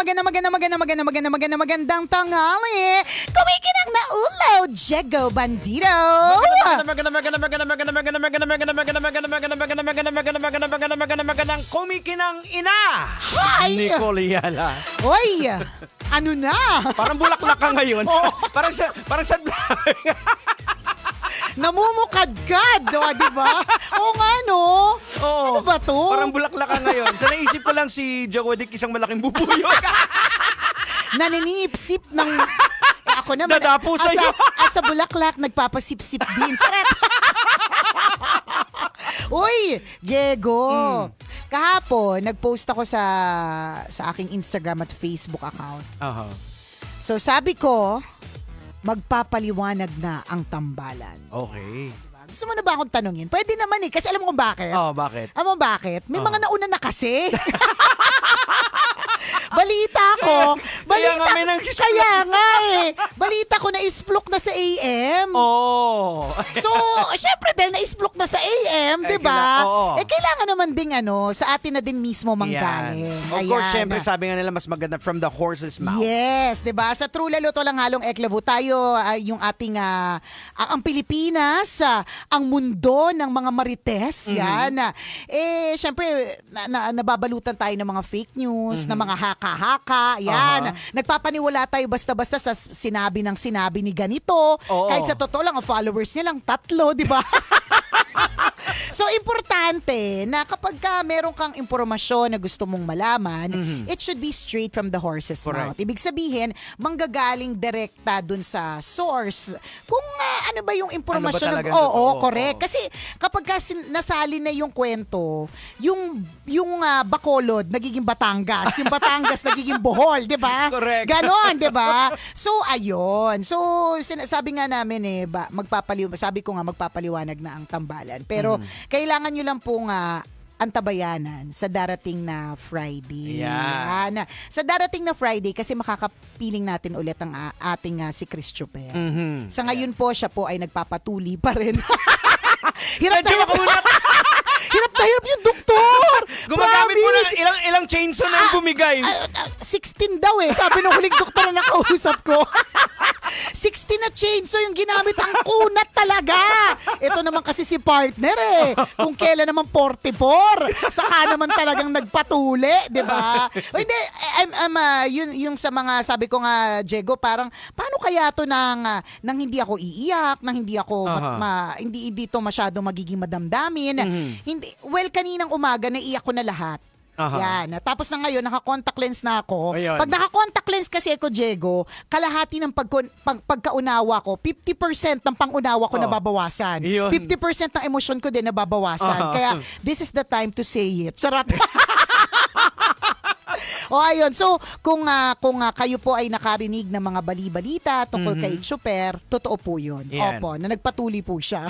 magandang tanghali. Kumikinang na ulaw, Diego Bandido. Magandang kumikinang ina. Hi! Nicole Yala. Hoy, ano na? Parang bulaklak ka ngayon. Oh. Parang sa Namumukadkad, di ba? Oo nga, no? Oo. Ano ba to? Parang bulaklak ka ngayon. Sa naisip ko lang si Joe Dick isang malaking bubuyo. Naninipsip ng... ako naman. Dadapo sa'yo. Asa bulaklak, nagpapasip-sip din. Charet! Uy, Diego. Kahapon, nag-post ako sa aking Instagram at Facebook account. Aha. So sabi ko, magpapaliwanag na ang tambalan. Okay. Gusto mo na ba akong tanungin? Pwede naman eh, kasi alam mo kung bakit? Bakit? Alam mo bakit? May mga nauna na kasi. Balita ko. Kaya nga may Kaya nga eh. Balita ko na isplok na sa AM. Oh. So, syempre dahil na-isplok na sa AM, di ba? Kailangan naman ding sa atin na din mismo manggaling. Of course, syempre sabi nga nila mas maganda from the horse's mouth. Yes, di ba? Sa True Lalo to lang halong Eklabo tayo, yung ating, ang Pilipinas, ang mundo ng mga marites, yan. Syempre, nababalutan tayo ng mga fake news, ng mga haka-haka, yan. Nagpapaniwala tayo basta-basta sa sinabi ni ganito. Kahit sa totoo lang, ang followers niya lang 3, di ba? So, importante na kapag meron kang impormasyon na gusto mong malaman, it should be straight from the horse's mouth. Ibig sabihin, manggagaling direkta dun sa source. Kung ano ba yung impormasyon. Correct. Kasi kapag nasali na yung kwento, yung Bacolod nagiging Batangas, yung Batangas nagiging Bohol, di ba? Correct. Ganon, di ba? So, ayun. So, sabi nga namin sabi ko nga magpapaliwanag na ang tambalan. Pero, kailangan nyo lang pong antabayanan sa darating na Friday. Yeah. Sa darating na Friday, kasi makakapiling natin ulit ang ating si Chris Chuper. Sa ngayon po, siya po ay nagpapatuli pa rin. Hirap na hirap yung doktor. Gumagamit mo na ilang chainsaw na yung bumigay. 16 daw sabi ng huling doktor na nakausap ko. 16 na chainsaw yung ginamit, ang kunat talaga. Ito naman kasi si partner Kung kailan naman 44, saka naman talagang nagpatuli, di ba? Hindi, yung sa mga, sabi ko nga, Diego, parang, paano kaya to nang hindi ako iiyak, nang hindi ako, hindi dito masyado magiging madamdamin. Hindi, kaninang umaga, naiiyak ko na lahat. Yan. Tapos na ngayon, naka-contact lens na ako. Ayun. Pag naka-contact lens kasi ako, Diego, kalahati ng pagkaunawa ko, 50% ng pangunawa ko nababawasan. 50% ng emosyon ko din nababawasan. Kaya, this is the time to say it. Charot. Ayun. So, kung kayo po ay nakarinig ng mga bali-balita tungkol kay Chuper, totoo po yun. Yan. Opo, na nagpatuli po siya.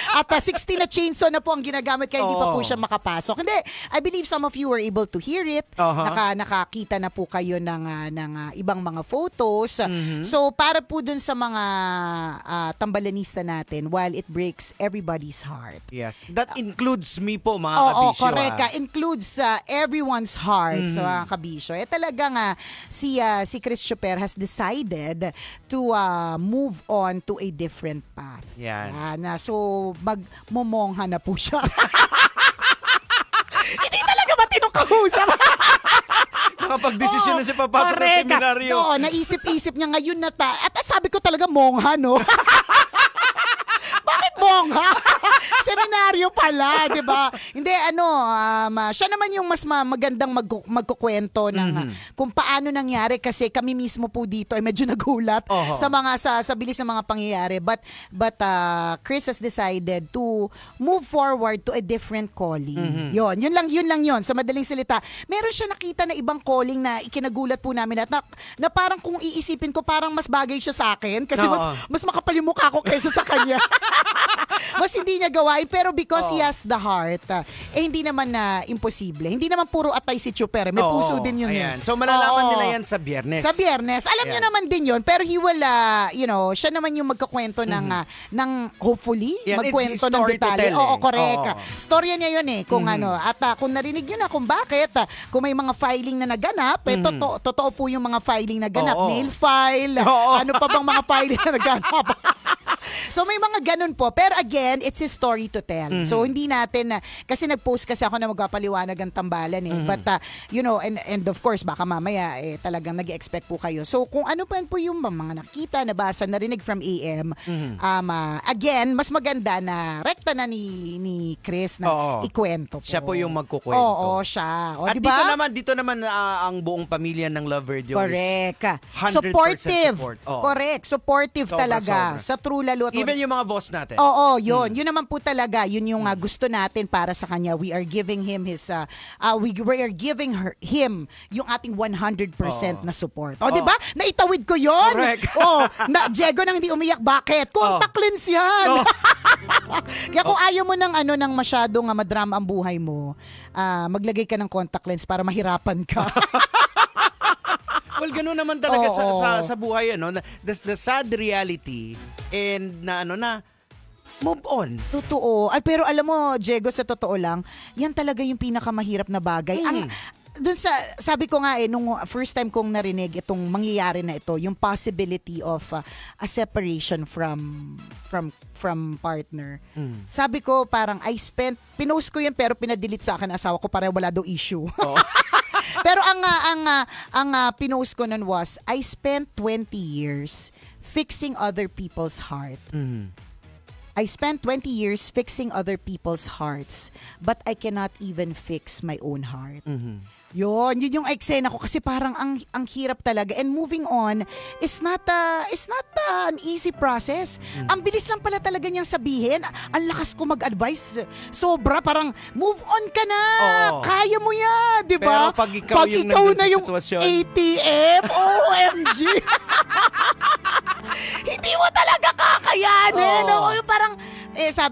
At 16 na chainsaw na po ang ginagamit kaya hindi pa po siya makapasok. Hindi, I believe some of you were able to hear it. Nakakita na po kayo ng ibang mga photos. So, para po dun sa mga tambalanista natin, while it breaks everybody's heart. Yes. That includes me po, mga kabisyo. Correct. Includes everyone's heart, mga kabisyo. Talaga nga, si Chris Chuper has decided to move on to a different path. Yan. So, magmomongha na po siya. Hindi talaga ba tinukahusap? Nakapag-desisyon na siya papasok ng seminaryo. Naisip-isip niya ngayon na at sabi ko talaga mongha, no? Bakit mongha? Seminaryo pala, di ba? Hindi, siya naman yung mas magandang magkukwento ng kung paano nangyari kasi kami mismo po dito ay medyo nagulat sa bilis ng mga pangyayari. But Chris has decided to move forward to a different calling. Yun lang yun. Sa madaling salita, meron siya nakita na ibang calling na ikinagulat po namin na parang kung iisipin ko parang mas bagay siya sa akin kasi mas makapal yung mukha ko kaysa sa kanya. Mas hindi niya gawain. Pero because he has the heart, hindi naman na imposible. Hindi naman puro atay si Chuper. May puso din yun. Ayan. So malalaman nila yan sa Biyernes. Sa Biyernes. Alam niyo naman din yun. Pero he will, siya naman yung magkakwento ng hopefully, Yan, magkwento it's ng story to detalye. tell, Oo, eh. correct. Oo. Storya niya yun eh. Kung at kung narinig yun na kung bakit, kung may mga filing na naganap, totoo po yung mga filing na ganap. Oo. Nail file, ano pa bang mga filing na naganap. So may mga ganun po. Pero again, it's his story to tell. So hindi natin, kasi nag-post kasi ako na magpapaliwanag ang tambalan eh. But and of course, baka mamaya talagang nag-expect po kayo. So kung ano pa po yung mga nakita, nabasa, narinig from AM, again, mas maganda na rekta na ni Chris na ikwento po. Siya po yung magkukwento. Oo, siya. O, At diba? dito naman ang buong pamilya ng Love Radio Correct. is 100% Supportive. support. Correct. Supportive talaga sobra. Sa True Lalo. Even yung mga boss natin. Oo, yun. Yun naman po talaga. Yun yung gusto natin para sa kanya. We are giving him we are giving him yung ating 100% na support. O, di ba? Naitawid ko yun. Correct. Diego nang hindi umiyak. Bakit? Contact lens yan. Kaya kung ayaw mo ng masyadong madrama ang buhay mo, maglagay ka ng contact lens para mahirapan ka. Well, gano'n naman talaga sa buhay, the sad reality and na move on. Totoo. Pero alam mo, Diego, sa totoo lang, yan talaga yung pinakamahirap na bagay. Sabi ko nga nung first time kong narinig itong mangyayari na ito, yung possibility of a separation from partner. Sabi ko parang pinost ko yun pero pinadelete sa akin asawa ko para wala daw issue. Pero ang pinost ko nun was, I spent 20 years fixing other people's heart. I spent 20 years fixing other people's hearts, but I cannot even fix my own heart. Yun yung eksena ko kasi parang ang hirap talaga, and moving on is not an easy process. Ang bilis lang pala talaga niyang sabihin. Ang lakas ko mag-advise. Sobra, parang move on ka na. Kaya mo yan, di ba? Pero pag ikaw na yung sitwasyon, ATM, OMG. Hindi mo talaga kakayanin. Parang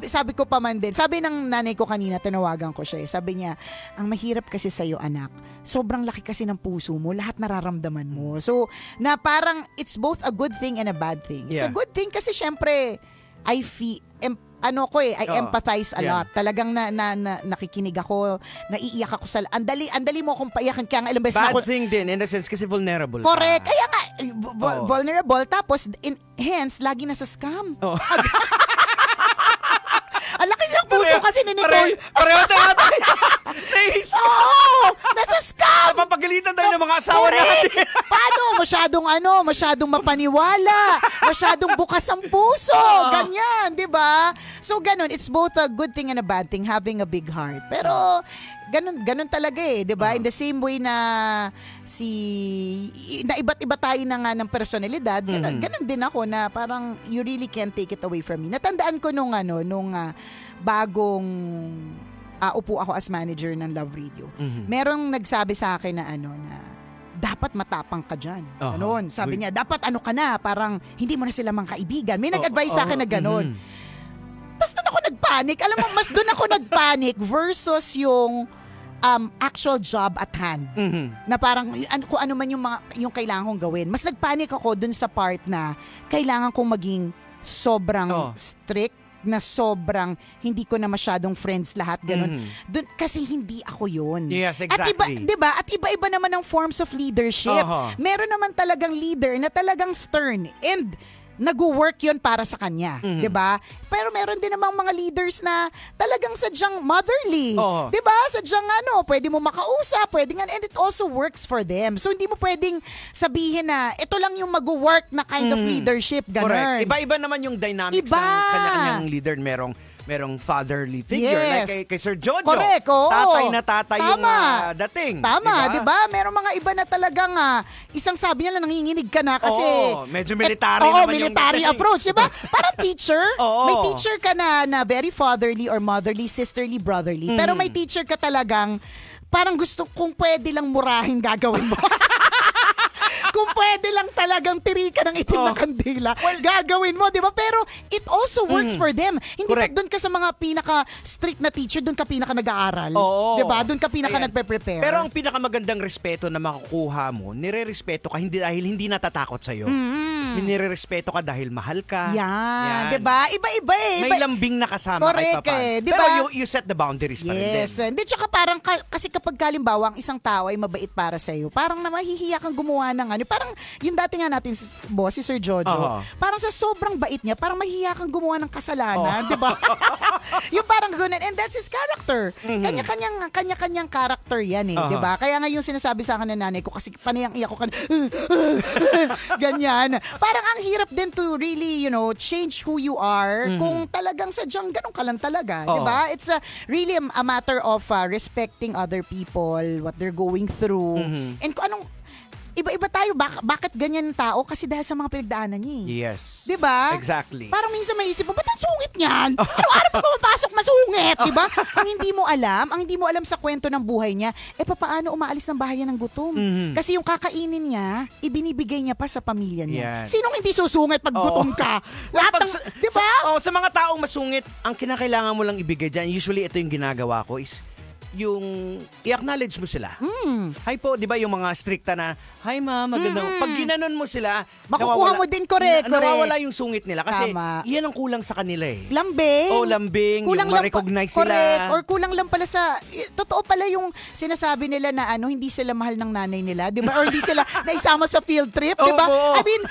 sabi ko pa man din. Sabi ng nanay ko kanina, tinawagan ko siya. Sabi niya, ang mahirap kasi sa'yo, anak, sobrang laki kasi ng puso mo, lahat nararamdaman mo. So, na parang it's both a good thing and a bad thing. It's a good thing kasi syempre, I empathize a lot. Talagang nakikinig ako, naiiyak ako sa... Andali mo akong paiyakin, kaya nga ilang beses na ako... Bad thing din, in the sense kasi vulnerable. Correct. Kaya nga, vulnerable. Tapos, hence, lagi nasa scam. Ang laki ng puso kasi ni Nicole. Pareho tayo. Nasa scam. Napapagalitan tayo ng mga asawa natin. Paano? Masyadong mapaniwala. Masyadong bukas ang puso. Ganyan, di ba? So, ganun. It's both a good thing and a bad thing, having a big heart. Pero, ganun talaga di ba? In the same way na iba't iba tayo na nga ng personalidad, ganun din ako na parang you really can't take it away from me. Natandaan ko nung bagong upo ako as manager ng Love Radio. Merong nagsabi sa akin na dapat matapang ka dyan. Ganon. Sabi niya, dapat ka na, parang hindi mo na sila mga kaibigan. May nag-advise sa akin na ganon. Tapos doon ako nagpanic. Alam mo, mas doon ako nagpanic versus yung actual job at hand. Na parang kung ano man yung kailangan kong gawin. Mas nagpanic ako doon sa part na kailangan kong maging sobrang strict, na sobrang hindi ko na masyadong friends lahat, ganun. Kasi hindi ako yun. Yes, exactly. At diba? At iba-iba naman ang forms of leadership. Meron naman talagang leader na talagang stern and nag-work yun para sa kanya, 'di ba? Pero meron din namang mga leaders na talagang sadyang motherly, 'di ba? Sadyang pwede mo makausap, and it also works for them. So hindi mo pwedeng sabihin na ito lang yung mag-work na kind of leadership, ganun. Correct. Iba-iba naman yung dynamics ng kanya-kanyang leader. Merong fatherly figure. Yes. Like kay Sir Jojo. Correct, oo. Tatay na tatay yung dating. Tama, di ba? Merong mga iba na talagang isang sabi niya lang nanginginig ka na kasi... medyo military naman military yung approach, di ba? Parang teacher. Oo. May teacher ka na very fatherly or motherly, sisterly, brotherly. Pero may teacher ka talagang parang gusto kung pwede lang murahin gagawin mo. Kung pwede lang talagang tirika ng itim na kandila, gagawin mo, di ba? Pero it also works for them. Hindi pa doon ka sa mga pinaka-strict na teacher, doon ka pinaka-nag-aaral. Di ba? Doon ka pinaka-nagpe-prepare. Pero ang pinakamagandang respeto na makukuha mo, nire-respeto ka dahil hindi natatakot sa'yo. Nire-respeto ka dahil mahal ka. Yan. Di ba? Iba-iba eh. May lambing na kasama correct kahit papaano. Di ba? Pero you set the boundaries pa rin din. Yes. Hindi, tsaka parang, kasi kapag kalimbawa, ang isang tao ay mabait para sa'yo, parang na mahihiya kang gumawa ng ano. Parang, yung dati nga natin, boss, si Sir Jojo, parang sa sobrang bait niya, parang mahihiya kang gumawa ng kasalanan. Di ba? Yung parang ganun. And that's his character. Kanya-kanyang character yan eh. Di ba? Kaya nga yung sinasabi sa akin ng nanay ko, kasi panayang iyak ko ganyan. Parang ang hirap din to really, change who you are kung talagang sadyang ganun ka lang talaga. Diba? It's really a matter of respecting other people, what they're going through. And kung anong, iba-iba tayo. Bakit ganyan yung tao? Kasi dahil sa mga pinagdaanan niya eh. Yes. Diba? Exactly. Parang minsan maisip mo, ba't ang sungit niyan? Araw-araw pag pumapasok, masungit. Diba? Ang hindi mo alam sa kwento ng buhay niya, paano umaalis ng bahay niya ng gutom? Kasi yung kakainin niya, ibinibigay niya pa sa pamilya niya. Sinong hindi susungit pag gutom ka? Lahat ng, diba? Sa mga taong masungit, ang kinakailangan mo lang ibigay dyan, usually ito yung ginagawa ko is, yung i-acknowledge mo sila. Hi po, di ba yung mga stricta na, hi ma'am, magandang. Pag ginanon mo sila, makukuha mo din, correct. Nawawala yung sungit nila kasi Tama. yan ang kulang sa kanila eh. Lambing. Lambing, kulang yung ma-recognize sila. Correct. Or kulang lang pala totoo pala yung sinasabi nila na hindi sila mahal ng nanay nila, di ba? Or hindi sila naisama sa field trip, di ba? I mean,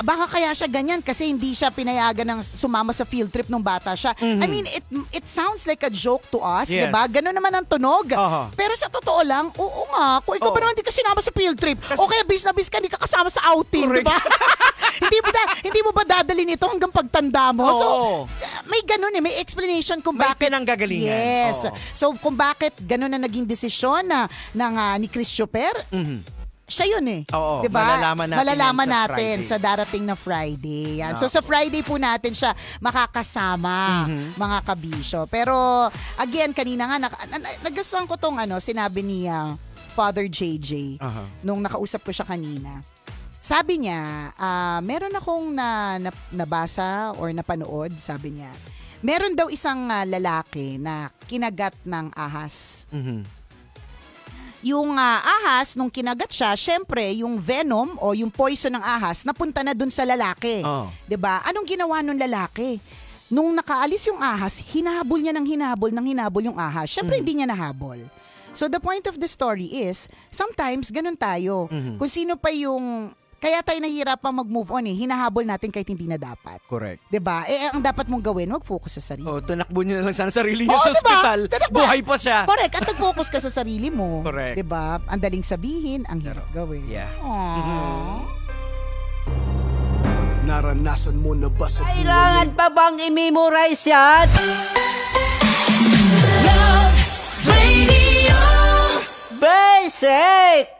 baka kaya siya ganyan kasi hindi siya pinayagan ng sumama sa field trip nung bata siya. I mean, it sounds like a joke to us, di ba? Ganun naman ang tunog. Pero sa totoo lang, oo nga, kung ikaw ba naman hindi ka sinama sa field trip, o kaya bis na bis ka, hindi ka kasama sa outing, di ba? hindi mo ba dadalhin ito hanggang pagtanda mo? So, may ganun may explanation kung bakit. May pinanggagalingan. Yes. So, kung bakit ganun na naging desisyon ni Christopher, siya yun eh. Oo, diba? malalaman natin sa darating na Friday. Yan. So sa Friday po natin siya makakasama, mga kabisyo. Pero again, kanina nga, nagustuhan ko tong sinabi ni Father JJ nung nakausap ko siya kanina. Sabi niya, meron akong nabasa or napanood, sabi niya, meron daw isang lalaki na kinagat ng ahas. Yung ahas, nung kinagat siya, syempre, yung venom o yung poison ng ahas, napunta na dun sa lalaki. 'Di ba? Anong ginawa nung lalaki? Nung nakaalis yung ahas, hinahabol niya ng hinabol yung ahas. Syempre, hindi niya nahabol. So, the point of the story is, sometimes, ganun tayo. Kung sino pa yung... Kaya tayo nahihirapang mag-move on hinahabol natin kahit hindi na dapat. Correct. 'Di ba? Ang dapat mong gawin, mag-focus sa sarili. Tinakbo niya na lang sana sarili niya sa ospital. Buhay pa siya. Correct. At nag-focus ka sa sarili mo. Correct. 'Di ba? Ang daling sabihin, ang hirap gawin. Yeah. Naranasan mo na ba sa buhay? Kailangan pa bang i-memorize yan? Love Radio. Basic!